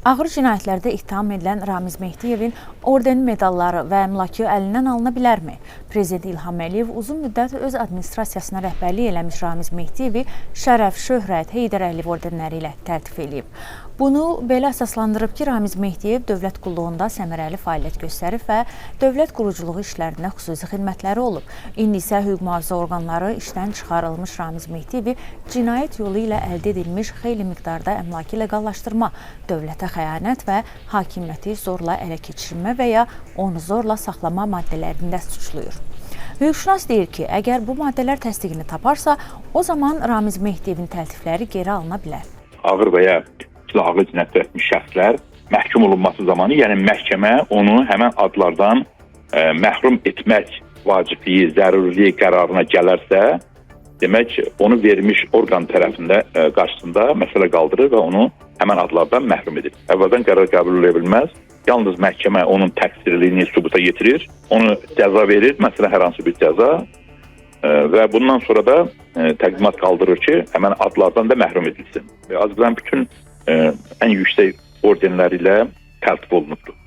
Ağır cinayətlərdə ittiham edilən Ramiz Mehdiyevin orden medalları və əmlakı əlindən alına bilərmi? Prezident İlham Əliyev uzun müddət öz administrasiyasına rəhbərlik eləmiş Ramiz Mehdiyevi Şərəf, Şöhrət, Heydər Əliyev ordenləri ilə təltif edib. Bunu belə əsaslandırıb ki, Ramiz Mehdiyev dövlət qulluğunda səmərəli fəaliyyət göstərib və dövlət quruculuğu işlərində xüsusi xidmətləri olub. İndi isə hüquq mühafizə orqanları işdən çıxarılmış Ramiz Mehdiyevi cinayət yolu ilə əldə edilmiş xeyli miqdarda əmlakı leqallaşdırma, dövlətə xəyanət və hakimiyyəti zorla ələ keçirmə və ya onu zorla saxlama maddələrində suçluyur. Hüquqşünas deyir ki, əgər bu maddələr təsdiqini taparsa, o zaman Ramiz Mehdiyevin təltifləri geri alına bilər. Ağır və ya silahlı cinayət törətmiş şəxslər məhkum olunması zamanı, yəni məhkəmə onu həmən adlardan məhrum etmək vacibliyi, zəruriliyi qərarına gələrsə, demək, onu vermiş orqan tərəfində qarşısında məsələ qaldırır və onu həmən adlardan məhrum edir. Əvvəldən qərar qəbul edə bilməz. Yalnız məhkəmə onun təqsirliyini sübuta yetirir, onu cəza verir, məsələn, hər hansı bir cəza və bundan sonra da təqdimat qaldırır ki, həmən adlardan da məhrum edilsin. Azərbaycanın bütün ən yüksək ordenləri ilə təltif olunubdur.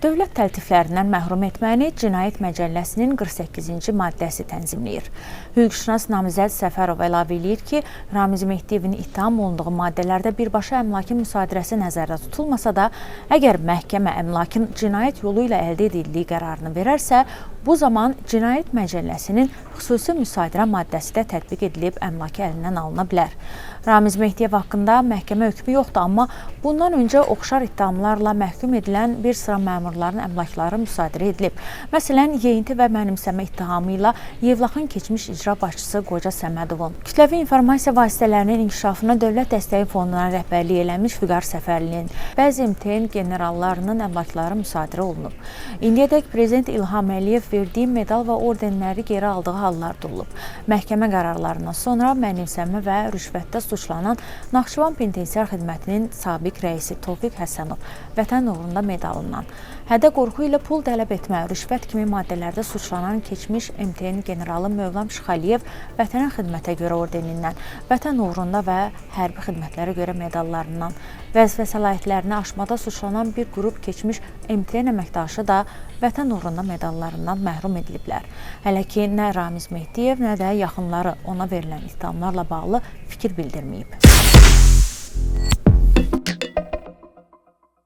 Dövlət təltiflərindən məhrum etməni Cinayət Məcəlləsinin 48-ci maddəsi tənzimləyir. Hüquqşünas namizəd Səfərov əlavə eləyir ki, Ramiz Mehdiyevin ittiham olunduğu maddələrdə birbaşa əmlakın müsadirəsi nəzərdə tutulmasa da, əgər məhkəmə əmlakın cinayət yolu ilə əldə edildiyi qərarını verərsə, bu zaman Cinayət Məcəlləsinin xüsusi müsadirə maddəsi də tətbiq edilib əmlakı əlindən alına bilər. Ramiz Mehdiyev haqqında məhkəmə hökmü yoxdur, amma bundan öncə oxşar ittihamlarla məhkum edilən bir sıra məmurların əmlakları müsadirə edilib. Məsələn, yeyinti və mənimsəmə ittihamı ilə Yevlaxın keçmiş icra başçısı Qoca Səmədovun, kütləvi informasiya vasitələrinin inkişafına Dövlət Dəstəyi Fonduna rəhbərlik eləmiş Vüqar Səfərlinin, bəzi MTN generallarının əmlakları müsadirə olunub. İndiyədək Prezident İlham Əliyev verdiyi medal və ordenləri geri aldığı hallar da olub. Məhkəmə qərarlarından sonra mənimsəmə və rüşvətdə suçlanan Naxçıvan Penitensiar Xidmətinin sabiq rəisi Tofiq Həsənov Vətən uğrunda medalından, hədə qorxu ilə pul tələb etmə, rüşvət kimi maddələrdə suçlanan keçmiş MTN generalı Mövlam Şıxəliyev Vətənə xidmətə görə ordenindən, Vətən uğrunda və hərbi xidmətlərə görə medallarından, vəzifə səlahiyyətlərini aşmada suçlanan bir qrup keçmiş MTN əməkdaşı da Vətən uğrunda medallarından məhrum ediliblər. Hələ ki, nə Ramiz Mehdiyev, nə də yaxınları ona verilən ittihamlarla bağlı fikir bildirməyib.